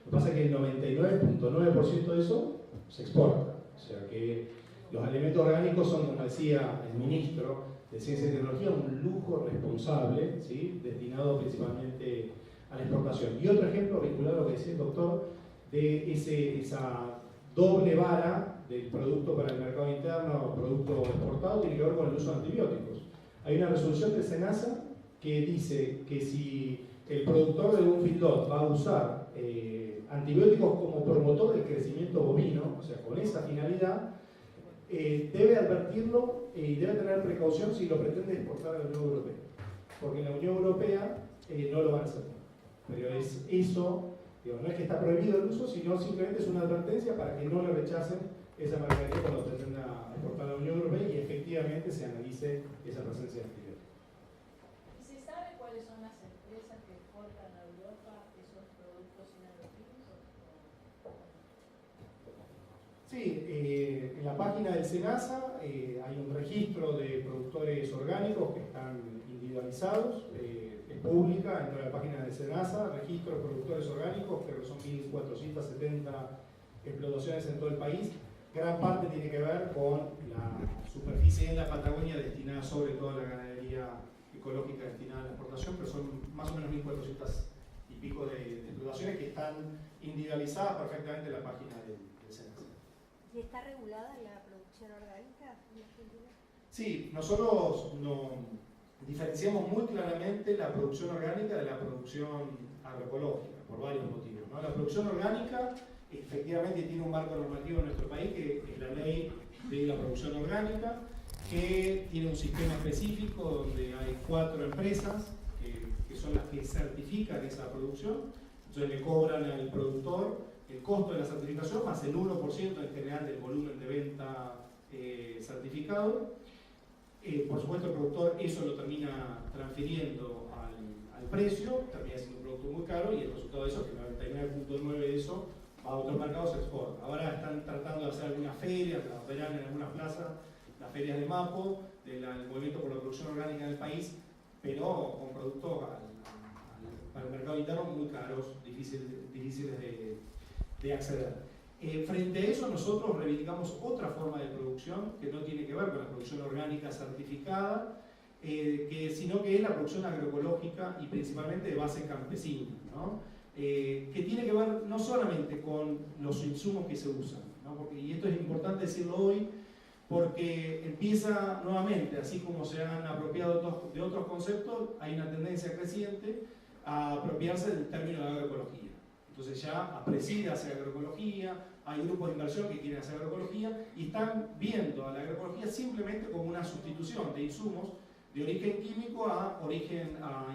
Lo que pasa es que el 99.9% de eso se exporta, o sea que los alimentos orgánicos son, como decía el ministro de Ciencia y Tecnología, un lujo responsable, ¿sí? Destinado principalmente a la exportación. Y otro ejemplo vinculado a lo que decía el doctor, de esa doble vara del producto para el mercado interno o producto exportado, tiene que ver con el uso de antibióticos. Hay una resolución del SENASA que dice que si el productor de un feedlot va a usar antibióticos como promotor del crecimiento bovino, o sea, con esa finalidad, debe advertirlo y debe tener precaución si lo pretende exportar a la Unión Europea. Porque en la Unión Europea no lo van a hacer. Pero es eso, digo, no es que está prohibido el uso, sino simplemente es una advertencia para que no le rechacen esa mercadería cuando pretenda exportar a la Unión Europea y efectivamente se analice esa presencia de antibióticos. ¿Y se sabe cuáles son las empresas que exportan a Europa esos productos inagroquímicos? Sí, en la página del SENASA hay un registro de productores orgánicos que están individualizados, pública, entra a la página de SENASA, registro de productores orgánicos, creo que son 1.470 explotaciones en todo el país. Gran parte tiene que ver con la superficie de la Patagonia destinada sobre todo a la ganadería ecológica destinada a la exportación, pero son más o menos 1.400 y pico de explotaciones que están individualizadas perfectamente en la página del SENASA. ¿Y está regulada la producción orgánica en Argentina? Sí, nosotros diferenciamos muy claramente la producción orgánica de la producción agroecológica, por varios motivos, ¿no? La producción orgánica efectivamente tiene un marco normativo en nuestro país, que es la ley de la producción orgánica, que tiene un sistema específico donde hay 4 empresas que son las que certifican esa producción. Entonces le cobran al productor el costo de la certificación más el 1% en general del volumen de venta certificado. Por supuesto, el productor eso lo termina transfiriendo al precio, termina siendo un producto muy caro, y el resultado de eso es que 99.9% de eso va a otros mercados, se exporta. Ahora están tratando de hacer algunas ferias, las verán en algunas plazas, las ferias de MAPO, del movimiento por la producción orgánica en el país, pero con productos para el mercado interno muy caros, difíciles de acceder. Frente a eso, nosotros reivindicamos otra forma de producción que no tiene que ver con la producción orgánica certificada, sino que es la producción agroecológica y principalmente de base campesina, ¿no? Que tiene que ver no solamente con los insumos que se usan, ¿no? Y esto es importante decirlo hoy, porque empieza nuevamente, así como se han apropiado de otros conceptos, hay una tendencia creciente a apropiarse del término de agroecología. Entonces ya APRESID hace agroecología, hay grupos de inversión que quieren hacer agroecología y están viendo a la agroecología simplemente como una sustitución de insumos de origen químico a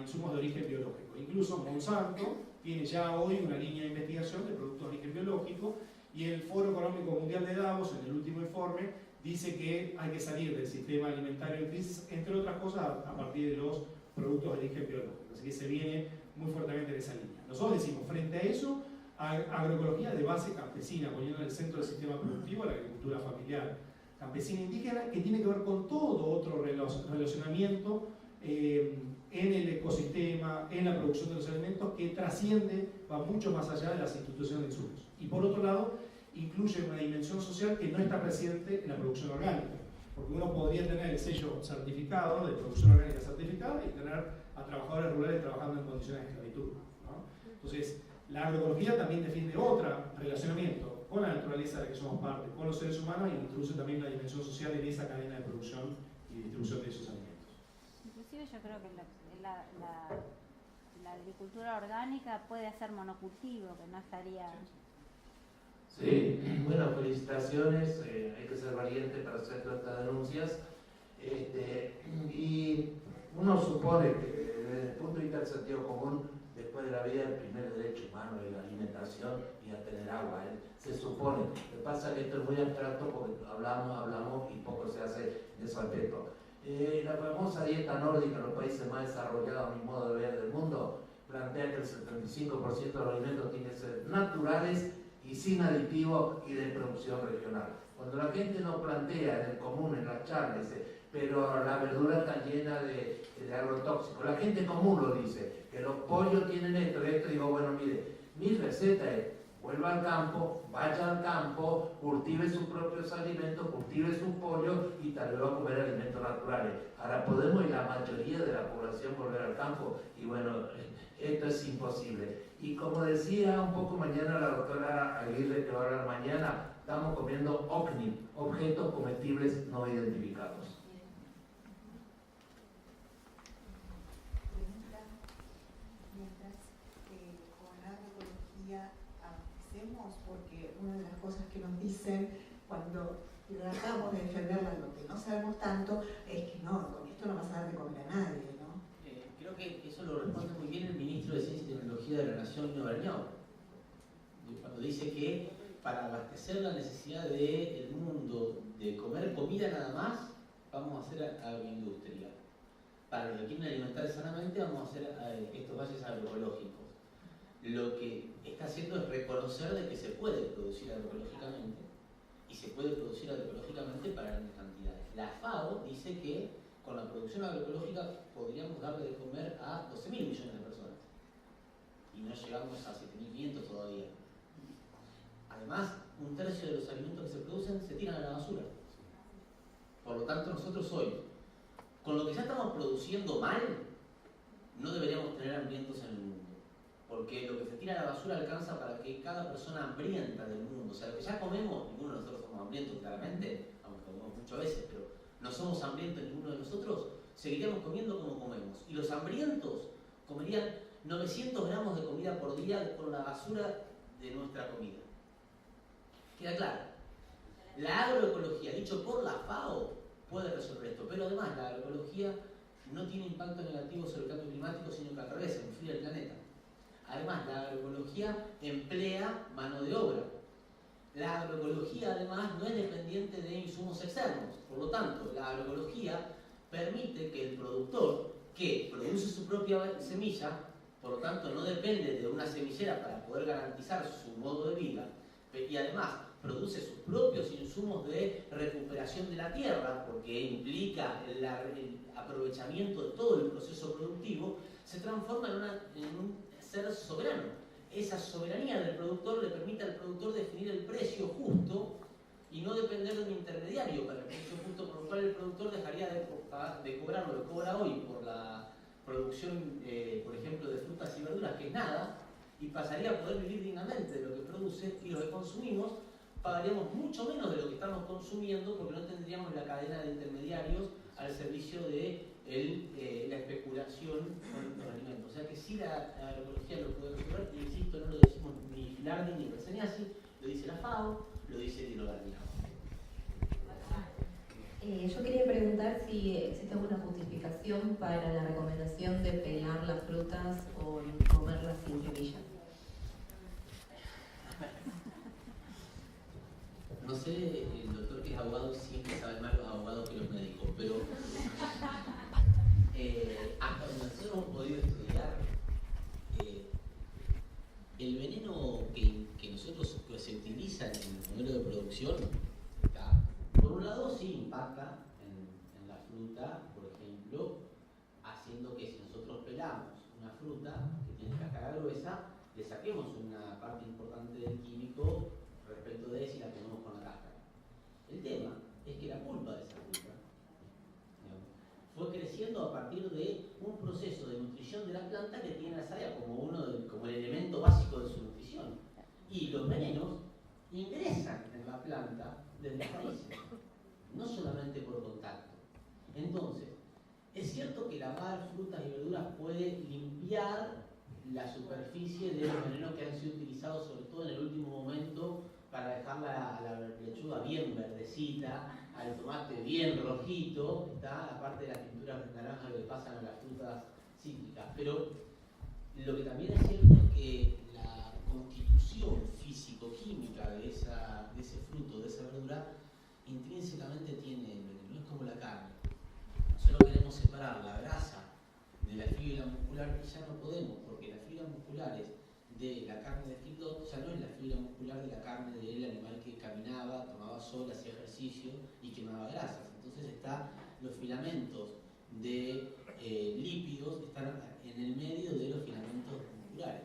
insumos de origen biológico. Incluso Monsanto tiene ya hoy una línea de investigación de productos de origen biológico, y el Foro Económico Mundial de Davos, en el último informe, dice que hay que salir del sistema alimentario en crisis, entre otras cosas, a partir de los productos de origen biológico. Así que se viene muy fuertemente en esa línea. Nosotros decimos, frente a eso, agroecología de base campesina, poniendo en el centro del sistema productivo la agricultura familiar campesina indígena, que tiene que ver con todo otro relacionamiento en el ecosistema, en la producción de los alimentos, que trasciende, va mucho más allá de las instituciones de insumos. Y por otro lado, incluye una dimensión social que no está presente en la producción orgánica, porque uno podría tener el sello certificado de producción orgánica certificada y tener a trabajadores rurales trabajando en condiciones de esclavitud, ¿no? Entonces, la agroecología también defiende otro relacionamiento con la naturaleza de la que somos parte, con los seres humanos, y introduce también la dimensión social en esa cadena de producción y distribución de esos alimentos. Inclusive yo creo que la agricultura orgánica puede hacer monocultivo, que no estaría... Sí, bueno, felicitaciones, hay que ser valiente para hacer tantas denuncias. Y uno supone que desde el punto de vista del sentido común, después de la vida, el primer derecho humano es la alimentación y a tener agua, se supone. Lo que pasa es que esto es muy abstracto porque hablamos y poco se hace en ese aspecto. La famosa dieta nórdica en los países más desarrollados, a mi modo de ver, del mundo, plantea que el 75% de los alimentos tienen que ser naturales y sin aditivos y de producción regional. Cuando la gente no plantea en el común, en las charlas, pero la verdura está llena de agrotóxicos, la gente común lo dice, que los pollos tienen esto, digo, bueno, mire, mi receta es, vuelva al campo, vaya al campo, cultive sus propios alimentos, cultive sus pollos y tal vez va a comer alimentos naturales. Ahora, ¿podemos y la mayoría de la población volver al campo? Y bueno, esto es imposible. Y como decía un poco mañana la doctora Aguirre, que va a hablar mañana, estamos comiendo OCNI, objetos comestibles no identificados. Mientras con la agroecología avancemos, porque una de las cosas que nos dicen cuando tratamos de defenderla, lo que no sabemos tanto, es que no, con esto no vas a dar de comer a nadie, ¿no? Creo que eso lo responde muy bien el ministro de Ciencia y Tecnología de la Nación, Nino Berniau, cuando dice que para abastecer la necesidad del mundo de comer comida nada más, vamos a hacer agroindustria. Para los que quieren alimentar sanamente, vamos a hacer estos valles agroecológicos. Lo que está haciendo es reconocer de que se puede producir agroecológicamente, y se puede producir agroecológicamente para grandes cantidades. La FAO dice que con la producción agroecológica podríamos darle de comer a 12.000 millones de personas. Y no llegamos a 7.500 todavía. Además, un tercio de los alimentos que se producen se tiran a la basura. Por lo tanto, nosotros hoy, con lo que ya estamos produciendo mal, no deberíamos tener hambrientos en el mundo. Porque lo que se tira a la basura alcanza para que cada persona hambrienta del mundo, o sea, lo que ya comemos, ninguno de nosotros somos hambrientos claramente, aunque comemos muchas veces, pero no somos hambrientos ninguno de nosotros, seguiríamos comiendo como comemos. Y los hambrientos comerían 900 gramos de comida por día por la basura de nuestra comida. ¿Queda claro? La agroecología, dicho por la FAO, puede resolver esto, pero además la agroecología no tiene impacto negativo sobre el cambio climático, sino que al revés, enfría el planeta. Además, la agroecología emplea mano de obra. La agroecología, además, no es dependiente de insumos externos. Por lo tanto, la agroecología permite que el productor, que produce su propia semilla, por lo tanto, no depende de una semillera para poder garantizar su modo de vida, y además produce sus propios insumos de recuperación de la tierra, porque implica el aprovechamiento de todo el proceso productivo, se transforma en un ser soberano. Esa soberanía del productor le permite al productor definir el precio justo y no depender de un intermediario para el precio justo, por lo cual el productor dejaría de cobrar lo que cobra hoy por la producción, por ejemplo, de frutas y verduras, que es nada, y pasaría a poder vivir dignamente de lo que produce, y lo que consumimos pagaríamos mucho menos de lo que estamos consumiendo, porque no tendríamos la cadena de intermediarios al servicio de la especulación con los alimentos. O sea que sí, la agroecología lo puede resolver, y insisto, no lo decimos ni Filardi ni Berseniasi, lo dice la FAO, lo dice Dino Gardiner. Yo quería preguntar si existe alguna justificación para la recomendación de pelar las frutas o comerlas sin semilla. No sé, el doctor que es abogado siempre sabe más los abogados que los médicos, pero hasta donde nosotros hemos podido estudiar, el veneno que nosotros se utiliza en el modelo de producción, por un lado sí impacta en la fruta, por ejemplo, haciendo que si nosotros pelamos una fruta que tiene cáscara gruesa, le saquemos una parte importante del químico respecto de si la tenemos con la cáscara. El tema es que la pulpa de esa fruta fue creciendo a partir de un proceso de nutrición de la planta que tiene la savia como el elemento básico de su nutrición. Y los venenos ingresan en la planta desde las raíces, no solamente por contacto. Entonces, es cierto que lavar frutas y verduras puede limpiar la superficie de los venenos que han sido utilizados, sobre todo en el último momento, para dejarla a la lechuga bien verdecita, al tomate bien rojito, ¿está? Aparte de las pinturas naranjas que pasan a las frutas cítricas. Pero lo que también es cierto es que la constitución físico-química de ese fruto, de esa verdura, intrínsecamente tiene el veneno, no es como la carne. Nosotros queremos separar la grasa de la fibra muscular y ya no podemos, porque las fibras musculares de la carne de feedlot ya no es la fibra muscular de la carne del animal que caminaba, tomaba sol, hacía ejercicio y quemaba grasas. Entonces los filamentos de lípidos están en el medio de los filamentos musculares.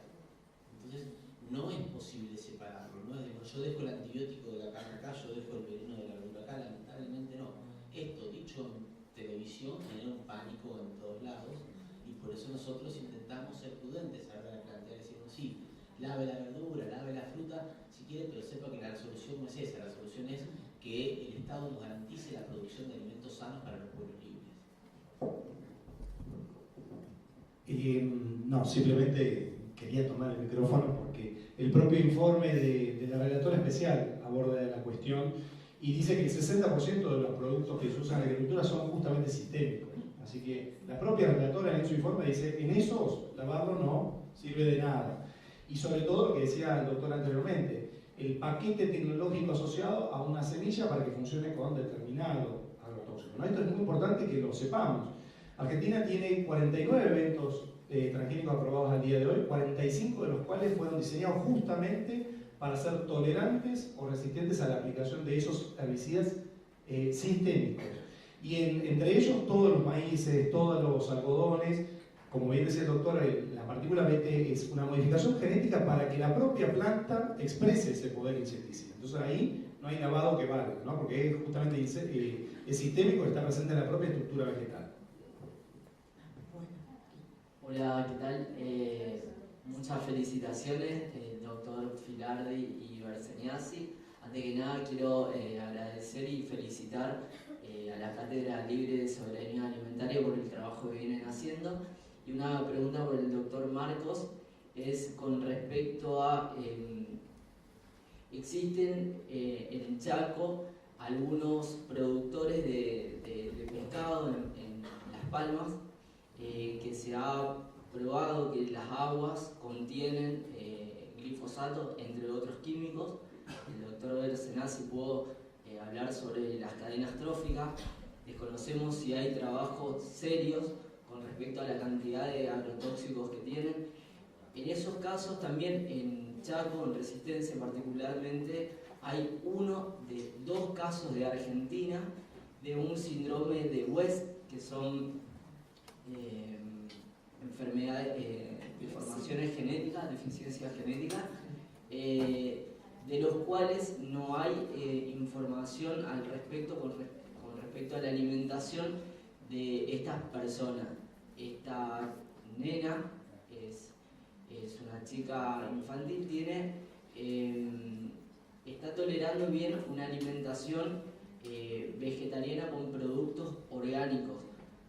Entonces no es posible separarlo. No es yo dejo el antibiótico de la carne acá, yo dejo el veneno de la verdura acá, lamentablemente no. Esto, dicho en televisión, genera un pánico en todos lados, y por eso nosotros intentamos ser prudentes a la hora de plantear, decirnos sí, lave la verdura, lave la fruta, si quiere, pero sepa que la solución no es esa, la solución es que el Estado nos garantice la producción de alimentos sanos para los pueblos libres. No, simplemente quería tomar el micrófono porque el propio informe de la relatora especial aborda la cuestión y dice que el 60% de los productos que se usan en la agricultura son justamente sistémicos. Así que la propia relatora en su informe dice, en esos lavarlo no sirve de nada. Y sobre todo lo que decía el doctor anteriormente, el paquete tecnológico asociado a una semilla para que funcione con determinado agrotóxico. ¿No? Esto es muy importante que lo sepamos. Argentina tiene 49 eventos transgénicos aprobados al día de hoy, 45 de los cuales fueron diseñados justamente para ser tolerantes o resistentes a la aplicación de esos herbicidas sistémicos. y entre ellos todos los maíces, todos los algodones. Como bien decía el doctor, la partícula BT es una modificación genética para que la propia planta exprese ese poder insecticida. Entonces ahí no hay lavado que valga, ¿no? Porque es justamente es sistémico, está presente en la propia estructura vegetal. Hola, ¿qué tal? Muchas felicitaciones, doctor Filardi y Berseniazzi. Antes que nada quiero agradecer y felicitar a la Cátedra Libre de Soberanía Alimentaria por el trabajo que vienen haciendo. Y una pregunta por el doctor Marcos es con respecto a, existen en el Chaco algunos productores de pescado en Las Palmas que se ha probado que las aguas contienen glifosato, entre otros químicos. El doctor Berseniazzi pudo hablar sobre las cadenas tróficas. Desconocemos si hay trabajos serios con respecto a la cantidad de agrotóxicos que tienen. En esos casos también en Chaco, en Resistencia particularmente, hay dos casos de Argentina de un síndrome de West, que son enfermedades, deformaciones genéticas, deficiencias genéticas, de los cuales no hay información al respecto con respecto a la alimentación de estas personas. Esta nena es una chica infantil, está tolerando bien una alimentación vegetariana con productos orgánicos,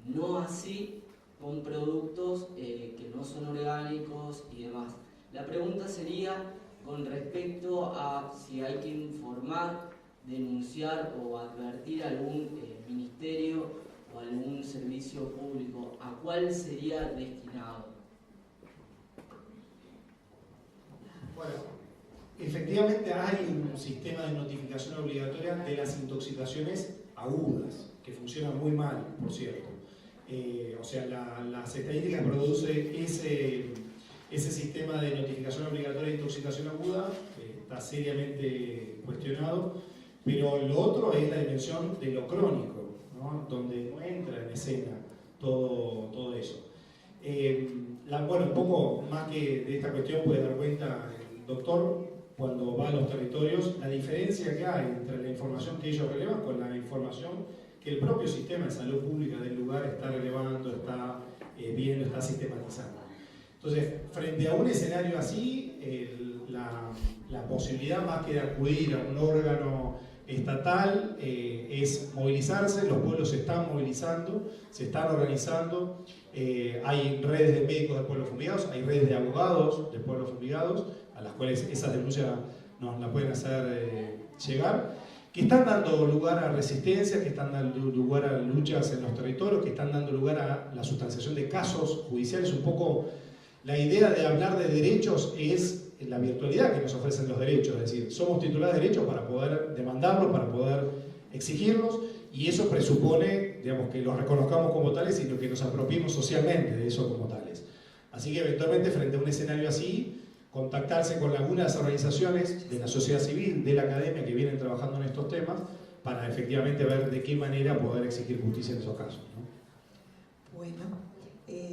no así con productos que no son orgánicos y demás. La pregunta sería con respecto a si hay que informar, denunciar o advertir a algún ministerio o algún servicio público, ¿a cuál sería destinado? Bueno, efectivamente hay un sistema de notificación obligatoria de las intoxicaciones agudas, que funciona muy mal, por cierto. O sea, las estadísticas que produce ese sistema de notificación obligatoria de intoxicación aguda está seriamente cuestionado, pero lo otro es la dimensión de lo crónico, ¿no? Donde no entra en escena todo eso. Bueno, un poco más que de esta cuestión puede dar cuenta el doctor cuando va a los territorios, la diferencia que hay entre la información que ellos relevan con la información que el propio sistema de salud pública del lugar está relevando, está viendo, está sistematizando. Entonces, frente a un escenario así, la posibilidad más que de acudir a un órgano estatal es movilizarse. Los pueblos se están movilizando, se están organizando, hay redes de médicos de pueblos fumigados, hay redes de abogados de pueblos fumigados, a las cuales esas denuncias nos la pueden hacer llegar, que están dando lugar a resistencia, que están dando lugar a luchas en los territorios, que están dando lugar a la sustanciación de casos judiciales. Un poco la idea de hablar de derechos es la virtualidad que nos ofrecen los derechos, es decir, somos titulares de derechos para poder demandarlos, para poder exigirlos, y eso presupone, digamos, que los reconozcamos como tales y que nos apropiemos socialmente de eso como tales. Así que eventualmente frente a un escenario así, contactarse con algunas organizaciones de la sociedad civil, de la academia que vienen trabajando en estos temas, para efectivamente ver de qué manera poder exigir justicia en esos casos, ¿no? Bueno,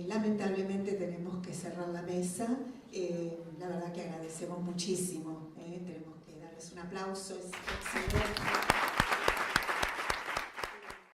lamentablemente tenemos que cerrar la mesa. La verdad que agradecemos muchísimo. Tenemos que darles un aplauso. Es excelente.